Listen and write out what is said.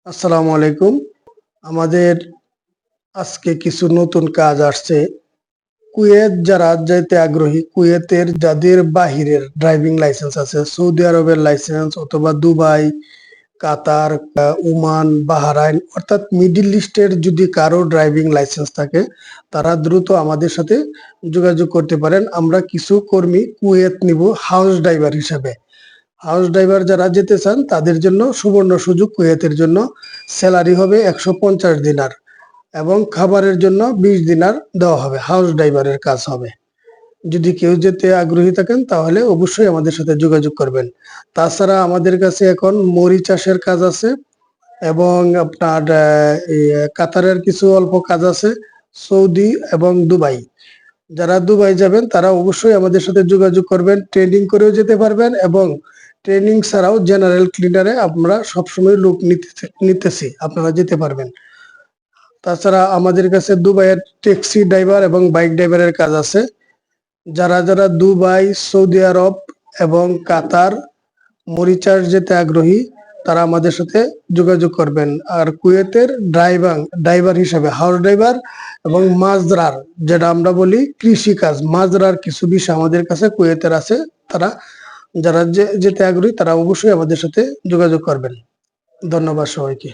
আসসালামু আলাইকুম। আমাদের আজকে কিছু নতুন কাজ আসছে। কুয়েত যারা যেতে আগ্রহী, কুয়েতের যাদের বাহিরের ড্রাইভিং লাইসেন্স আছে, সৌদি আরবের লাইসেন্স অথবা দুবাই, কাতার, ওমান, বাহরাইন অর্থাৎ মিডল ইস্টের যদি কারো ড্রাইভিং লাইসেন্স থাকে, তারা দ্রুত আমাদের সাথে যোগাযোগ করতে পারেন। আমরা কিছু কর্মী কুয়েত নিব হাউস ড্রাইভার হিসেবে। হাউস ড্রাইভার যারা যেতে চান তাদের জন্য সুবর্ণ সুযোগ। কুয়েতের জন্য স্যালারি হবে 150 দিনার এবং খাবারের জন্য 20 দিনার দেওয়া হবে। হাউস ড্রাইভারের কাজ হবে। যদি কেউ যেতে আগ্রহী থাকেন তাহলে অবশ্যই আমাদের সাথে যোগাযোগ করবেন। তাছাড়া আমাদের কাছে এখন মরি চাষের কাজ আছে এবং আপনার কাতারের কিছু অল্প কাজ আছে, সৌদি এবং দুবাই। যারা দুবাই যাবেন তারা অবশ্যই আমাদের সাথে যোগাযোগ করবেন। ট্রেনিং করেও যেতে পারবেন এবং ট্রেনিং ছাড়াও জেনারেল ক্লিনারে আমরা সবসময় লোক নিতেছি, আপনারা যেতে পারবেন। তাছাড়া আমাদের কাছে দুবাইয়ের ট্যাক্সি ড্রাইভার এবং বাইক ড্রাইভারের কাজ আছে। যারা যারা দুবাই, সৌদি আরব এবং কাতার, মরিচাস যেতে আগ্রহী তারা আমাদের সাথে যোগাযোগ করবেন। আর কুয়েতের ড্রাইভার হিসাবে হাউস ড্রাইভার এবং মাজরার, যেটা আমরা বলি কৃষি কাজ, মাজরার কিছু বিষয় আমাদের কাছে কুয়েতের আছে। তারা যারা যেতে আগ্রহী তারা অবশ্যই আমাদের সাথে যোগাযোগ করবেন। ধন্যবাদ সবাইকে।